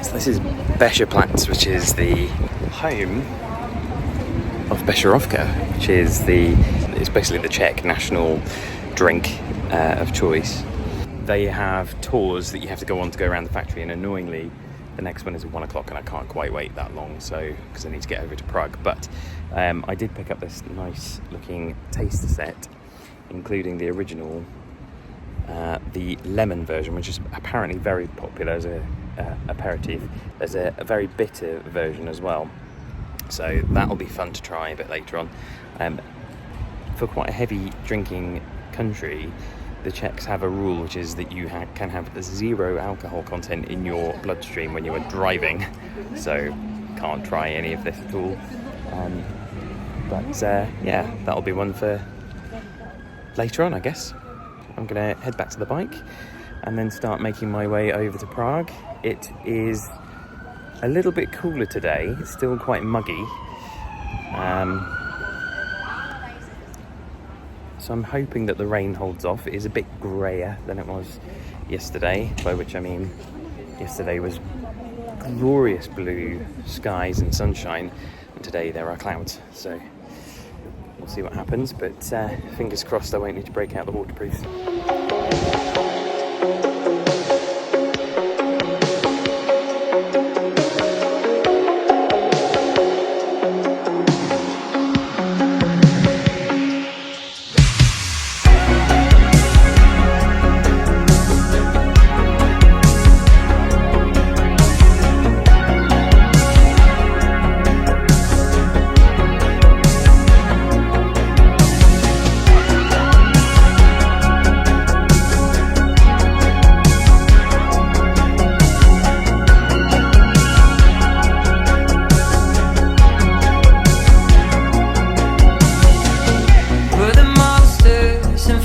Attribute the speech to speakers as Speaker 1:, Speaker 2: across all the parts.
Speaker 1: So this is Becherplatz, which is the home of Becherovka, which is it's basically the Czech national drink of choice. They have tours that you have to go on to go around the factory, and annoyingly the next one is at 1 o'clock and I can't quite wait that long, so because I need to get over to Prague. But I did pick up this nice looking taster set, including the original, the lemon version, which is apparently very popular as a aperitif. There's a very bitter version as well, so that'll be fun to try a bit later on. For quite a heavy drinking country, the Czechs have a rule, which is that you can have 0 alcohol content in your bloodstream when you are driving, so can't try any of this at all. But yeah, that'll be one for later on, I guess. I'm gonna head back to the bike and then start making my way over to Prague. It is a little bit cooler today, it's still quite muggy. So I'm hoping that the rain holds off. It is a bit greyer than it was yesterday, by which I mean yesterday was glorious blue skies and sunshine, and today there are clouds. So we'll see what happens, but fingers crossed I won't need to break out the waterproofs.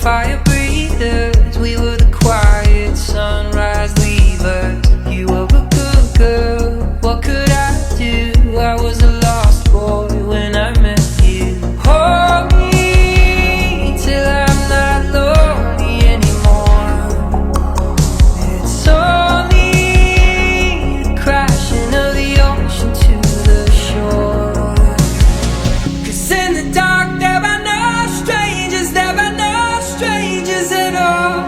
Speaker 2: Fire breathers, we were the quiet sunrise leavers. You were a good girl, what could I do? I was a lost boy when I met you. Hold me till I'm not lonely anymore. It's only the crashing of the ocean to the shore. 'Cause in the dark there are no strangers, there are no strangers at all.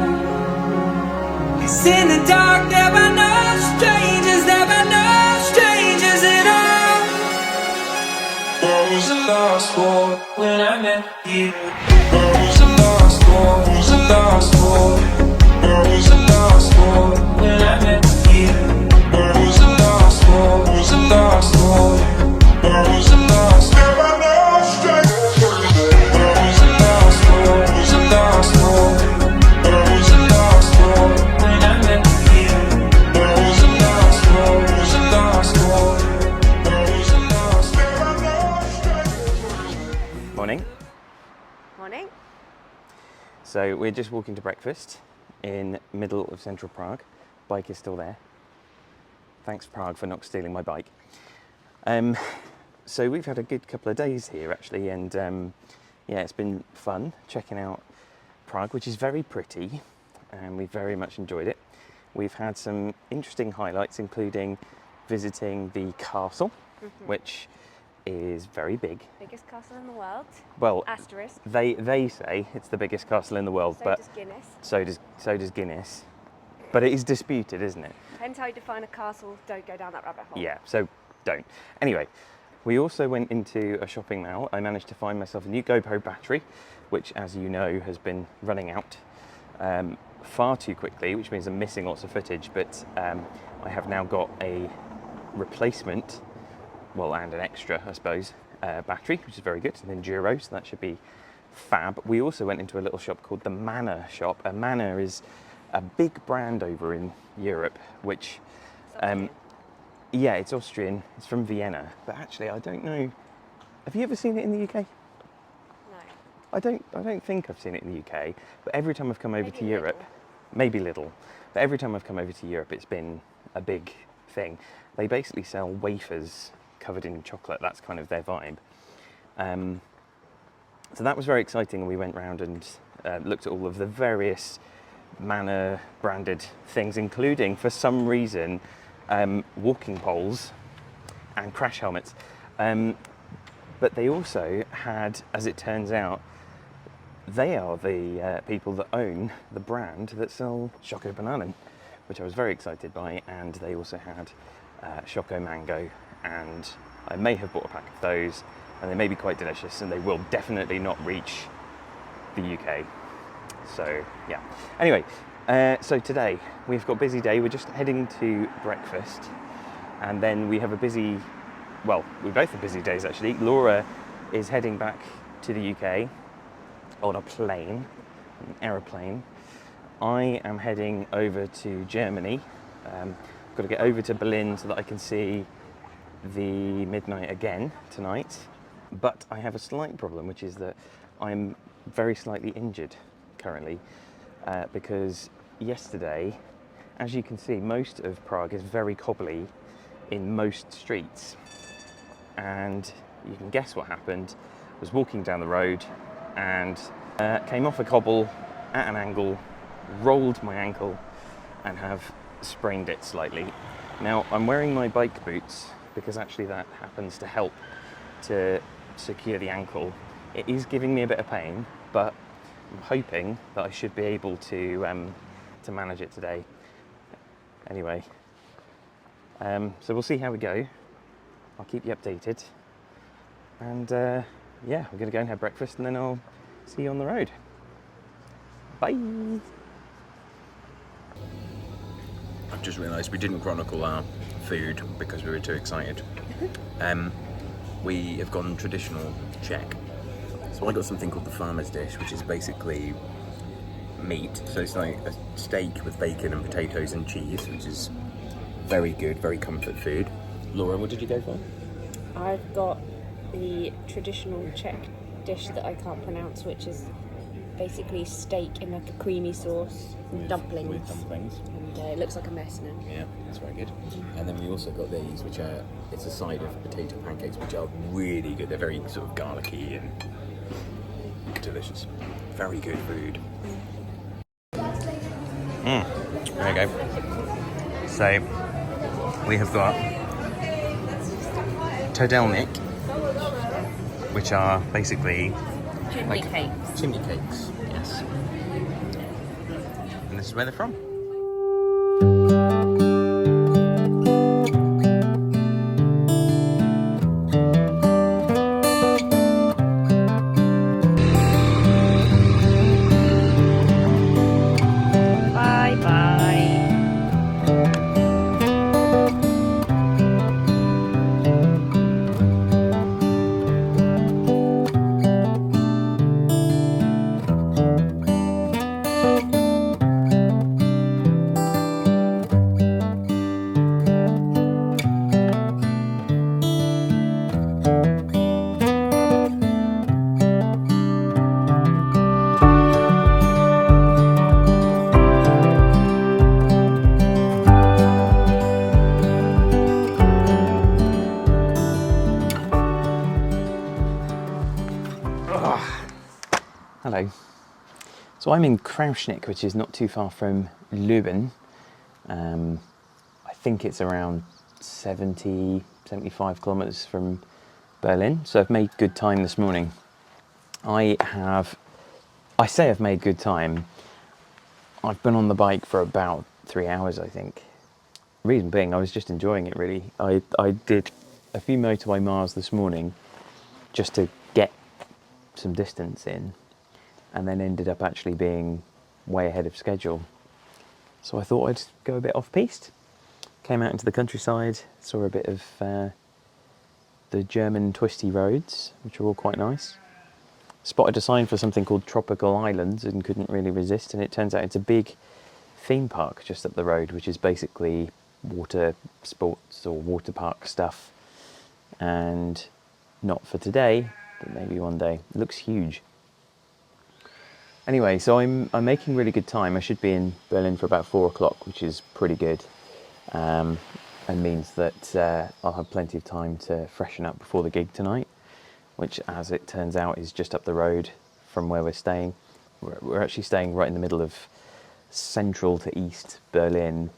Speaker 2: 'Cause in the dark there are no strangers, there are no strangers at all. I was a lost boy when I met you. I was a lost boy, I was a lost boy. I was a lost boy when I met you. I was a lost boy, I was a lost boy. I was a lost boy. There are no strangers. I was a lost boy, I was a lost boy. I was a lost boy when I met you. I was a lost boy, I was a lost boy. I was a lost boy. There are no strangers.
Speaker 1: Morning.
Speaker 3: Morning.
Speaker 1: So we're just walking to breakfast in middle of central Prague. Bike is still there. Thanks Prague for not stealing my bike. So we've had a good couple of days here actually, and yeah, it's been fun checking out Prague, which is very pretty, and we very much enjoyed it. We've had some interesting highlights, including visiting the castle, which is very big.
Speaker 3: Biggest castle in the world.
Speaker 1: Well,
Speaker 3: Asterisk.
Speaker 1: they say it's the biggest castle in the world,
Speaker 3: So
Speaker 1: but
Speaker 3: does Guinness.
Speaker 1: so does Guinness. But it is disputed, isn't it?
Speaker 3: Depends how you define a castle. Don't go down that rabbit hole.
Speaker 1: Yeah, so don't. Anyway, we also went into a shopping mall. I managed to find myself a new GoPro battery, which, as you know, has been running out far too quickly, which means I'm missing lots of footage, but I have now got a replacement, well, and an extra, I suppose, battery, which is very good, an Enduro, so that should be fab. We also went into a little shop called the Manor shop. A Manor is a big brand over in Europe, which yeah, it's Austrian, it's from Vienna, but actually I don't know, have you ever seen it in the UK?
Speaker 3: No.
Speaker 1: I don't think I've seen it in the UK, but every time I've come over
Speaker 3: Maybe
Speaker 1: to Europe,
Speaker 3: Lidl.
Speaker 1: maybe Lidl, but every time I've come over to Europe it's been a big thing. They basically sell wafers covered in chocolate, that's kind of their vibe. So that was very exciting, and we went round and looked at all of the various Manor branded things, including, for some reason, walking poles and crash helmets. But they also had, as it turns out, they are the people that own the brand that sell Choco Bananen, which I was very excited by, and they also had Choco Mango, and I may have bought a pack of those, and they may be quite delicious, and they will definitely not reach the UK. So yeah. Anyway, so today we've got a busy day. We're just heading to breakfast, and then we have a busy, well, we both have busy days actually. Laura is heading back to the UK on a plane, an aeroplane. I am heading over to Germany. I've got to get over to Berlin so that I can see the midnight again tonight. But I have a slight problem, which is that I'm very slightly injured currently because yesterday, as you can see, most of Prague is very cobbly in most streets. And you can guess what happened. I was walking down the road and came off a cobble at an angle, rolled my ankle and have sprained it slightly. Now I'm wearing my bike boots because actually that happens to help to secure the ankle. It is giving me a bit of pain, but I'm hoping that I should be able to manage it today. Anyway, so we'll see how we go. I'll keep you updated, and yeah, we're going to go and have breakfast, and then I'll see you on the road. Bye. I've just realised we didn't chronicle our food because we were too excited. We have gone traditional Czech. So I got something called the farmer's dish, which is basically meat. So it's like a steak with bacon and potatoes and cheese, which is very good, very comfort food. Laura, what did you go for?
Speaker 3: I've got the traditional Czech dish that I can't pronounce, which is basically steak in like a creamy sauce, dumplings.
Speaker 1: With dumplings.
Speaker 3: And it looks like a mess now.
Speaker 1: Yeah, that's very good. And then we also got these, which are, it's a side of potato pancakes, which are really good. They're very sort of garlicky and delicious. Very good food. There you go. So we have got todelnik, which are basically
Speaker 3: Chimney cakes.
Speaker 1: Chimney cakes, yes. And this is where they're from. Hello. So I'm in Krausnik, which is not too far from Leuven. I think it's around 75 kilometers from Berlin. So I've made good time this morning. I say I've made good time. I've been on the bike for about 3 hours, I think. Reason being, I was just enjoying it really. I did a few motorway miles this morning just to get some distance in, and then ended up actually being way ahead of schedule. So I thought I'd go a bit off-piste. Came out into the countryside, saw a bit of the German twisty roads, which are all quite nice. Spotted a sign for something called Tropical Islands and couldn't really resist, and it turns out it's a big theme park just up the road, which is basically water sports or water park stuff. And not for today, but maybe one day. It looks huge. Anyway, so I'm making really good time. I should be in Berlin for about 4 o'clock, which is pretty good, and means that I'll have plenty of time to freshen up before the gig tonight, which, as it turns out, is just up the road from where we're staying. We're actually staying right in the middle of central to east Berlin,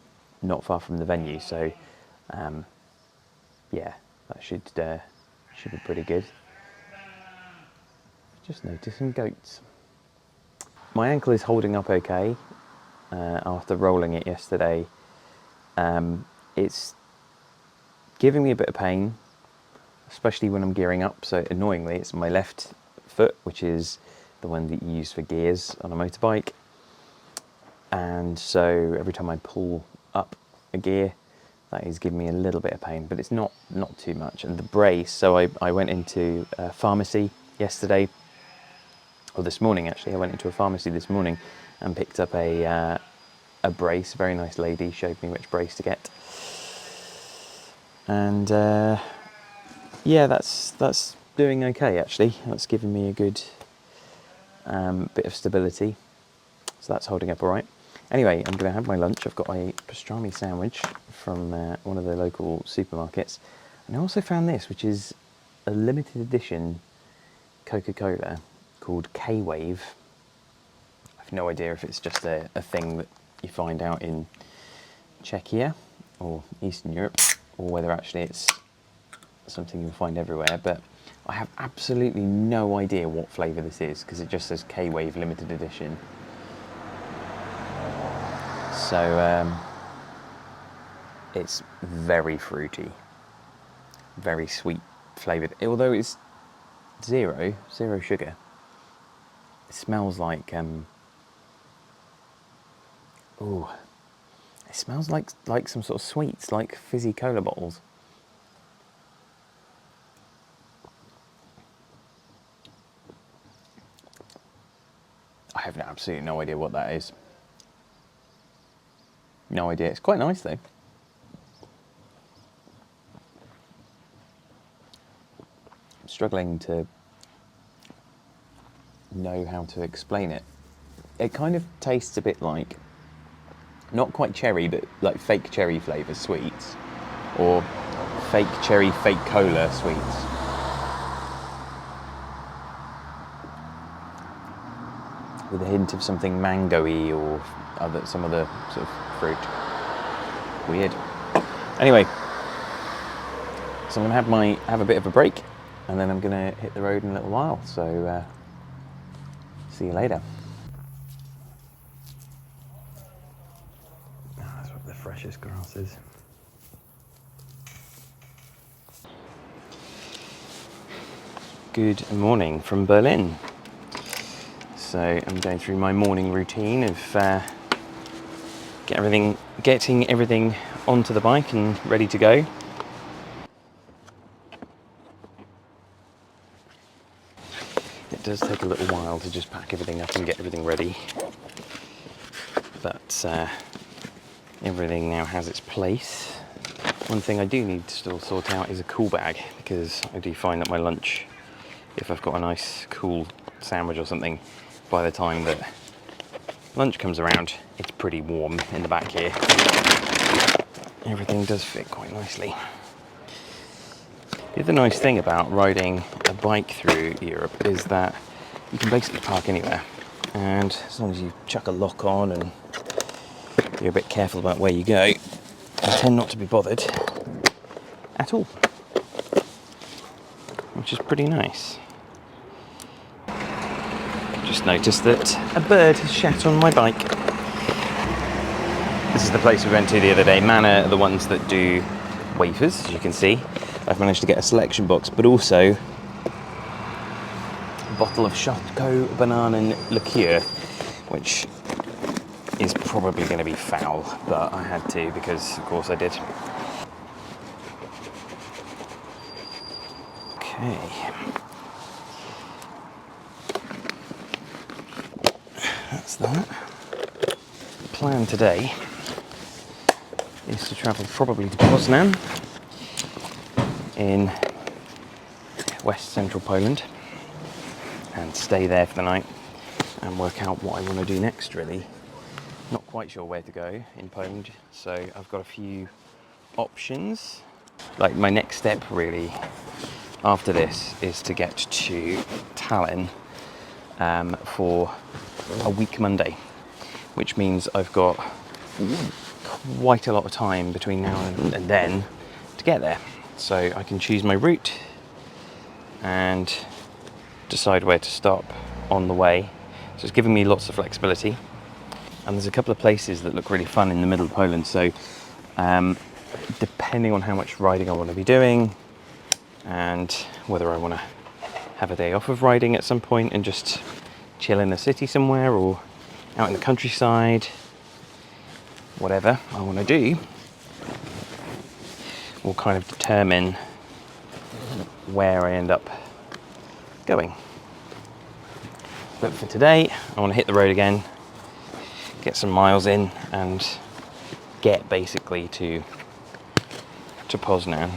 Speaker 1: not far from the venue, so Yeah, that should be pretty good. Just noticing goats. My ankle is holding up okay after rolling it yesterday. It's giving me a bit of pain, especially when I'm gearing up. So annoyingly, it's my left foot, which is the one that you use for gears on a motorbike. And so every time I pull up a gear, that is giving me a little bit of pain, but it's not too much. And the brace, so I went into a pharmacy yesterday, or this morning actually. I went into a pharmacy this morning and picked up a brace. A very nice lady showed me which brace to get. And yeah, that's doing okay actually. That's giving me a good bit of stability. So that's holding up all right. Anyway, I'm going to have my lunch. I've got a pastrami sandwich from one of the local supermarkets. And I also found this, which is a limited edition Coca-Cola called K-Wave. I have no idea if it's just a thing that you find out in Czechia or Eastern Europe, or whether actually it's something you'll find everywhere. But I have absolutely no idea what flavour this is, because it just says K-Wave limited edition. So it's very fruity, very sweet flavoured, although it's zero sugar. It smells like it smells like some sort of sweets, like fizzy cola bottles. I have absolutely no idea what that is. No idea. It's quite nice though. I'm struggling to know how to explain it. It kind of tastes a bit like, not quite cherry, but like fake cherry flavour sweets, or fake cherry, fake cola sweets. With a hint of something mango-y or some other sort of fruit. Weird. Anyway, so I'm gonna have a bit of a break, and then I'm gonna hit the road in a little while. So see you later. That's what the freshest grass is. Good morning from Berlin. So I'm going through my morning routine of getting everything onto the bike and ready to go. It does take a little while to just pack everything up and get everything ready, but everything now has its place. One thing I do need to still sort out is a cool bag, because I do find that my lunch, if I've got a nice cool sandwich or something, by the time that lunch comes around, it's pretty warm in the back here. Everything does fit quite nicely. The other nice thing about riding a bike through Europe is that you can basically park anywhere, and as long as you chuck a lock on and you're a bit careful about where you go, you tend not to be bothered at all, which is pretty nice. Just noticed that a bird has shat on my bike. This is the place we went to the other day. Manor are the ones that do wafers, as you can see. I've managed to get a selection box, but also a bottle of Choco banana liqueur, which is probably going to be foul, but I had to, because of course I did. Okay. That's that. The plan today is to travel probably to Poznan in west central Poland and stay there for the night and work out what I want to do next, really. Not quite sure where to go in Poland, so I've got a few options. Like, my next step really after this is to get to Tallinn for a week Monday, which means I've got quite a lot of time between now and then to get there. So I can choose my route and decide where to stop on the way. So it's giving me lots of flexibility. And there's a couple of places that look really fun in the middle of Poland. So depending on how much riding I want to be doing and whether I want to have a day off of riding at some point and just chill in the city somewhere or out in the countryside, whatever I want to do, will kind of determine where I end up going. But for today, I want to hit the road again, get some miles in and get basically to Poznan.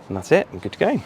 Speaker 1: And that's it, I'm good to go.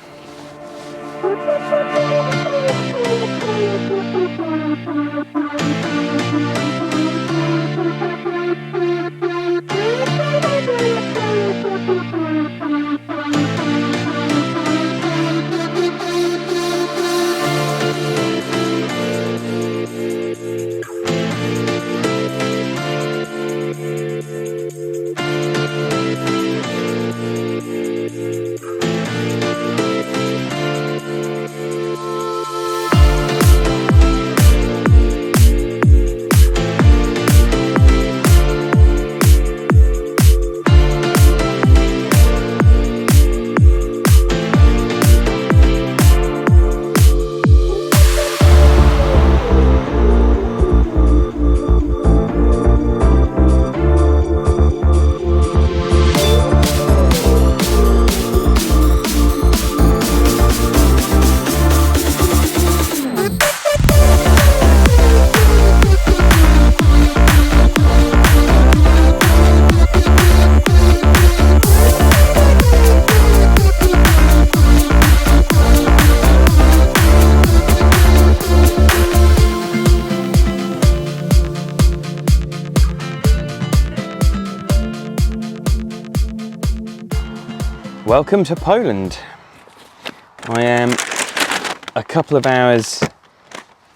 Speaker 1: Welcome to Poland. I am a couple of hours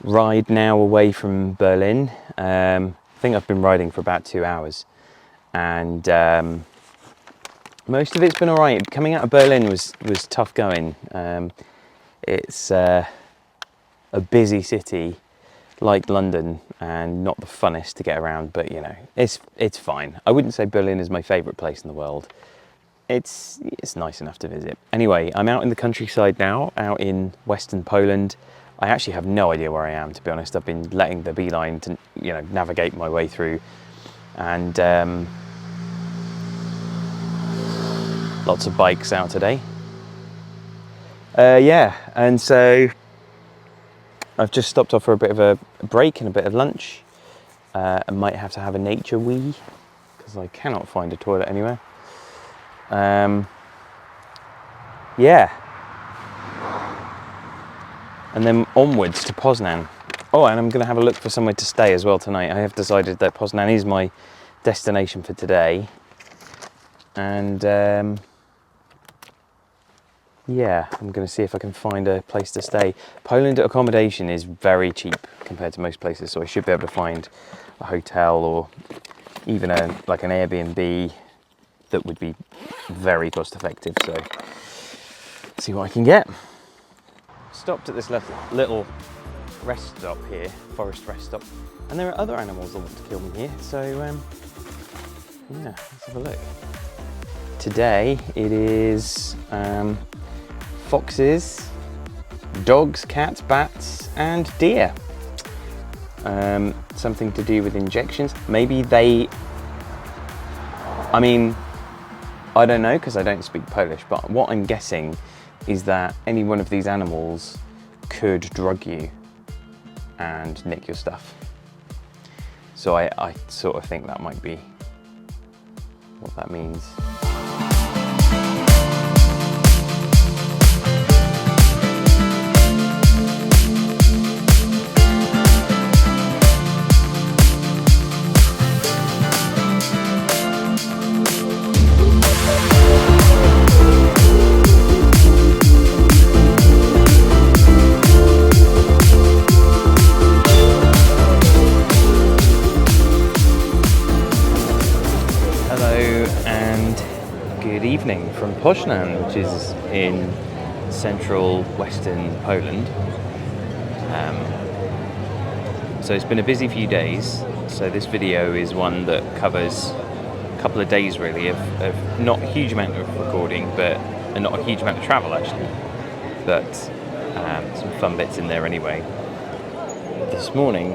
Speaker 1: ride now away from Berlin. I think I've been riding for about 2 hours and most of it's been alright. Coming out of Berlin was tough going. It's a busy city like London and not the funnest to get around, but you know, it's fine. I wouldn't say Berlin is my favourite place in the world. It's nice enough to visit. Anyway, I'm out in the countryside now, out in western Poland. I actually have no idea where I am, to be honest. I've been letting the beeline to, you know, navigate my way through, and lots of bikes out today. Yeah, and so I've just stopped off for a bit of a break and a bit of lunch. I might have to have a nature wee because I cannot find a toilet anywhere. Yeah, and then onwards to Poznan. Oh, and I'm going to have a look for somewhere to stay as well tonight. I have decided that Poznan is my destination for today, and yeah, I'm going to see if I can find a place to stay. Poland accommodation is very cheap compared to most places, so I should be able to find a hotel or even like an Airbnb that would be very cost effective. So see what I can get. Stopped at this little rest stop here, forest rest stop, and there are other animals that want to kill me here, so yeah, let's have a look. Today it is foxes, dogs, cats, bats and deer. Something to do with injections. Maybe they, I mean, I don't know because I don't speak Polish, but what I'm guessing is that any one of these animals could drug you and nick your stuff. So I sort of think that might be what that means. Good evening from Poznan, which is in central western Poland. So it's been a busy few days, so this video is one that covers a couple of days really of not a huge amount of recording, and not a huge amount of travel actually, but some fun bits in there anyway. This morning,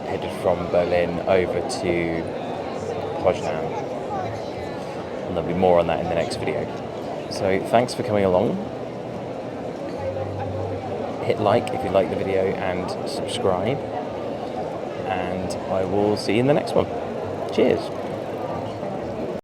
Speaker 1: headed from Berlin over to Poznan, and there'll be more on that in the next video. So thanks for coming along. Hit like if you like the video and subscribe, and I will see you in the next one. Cheers.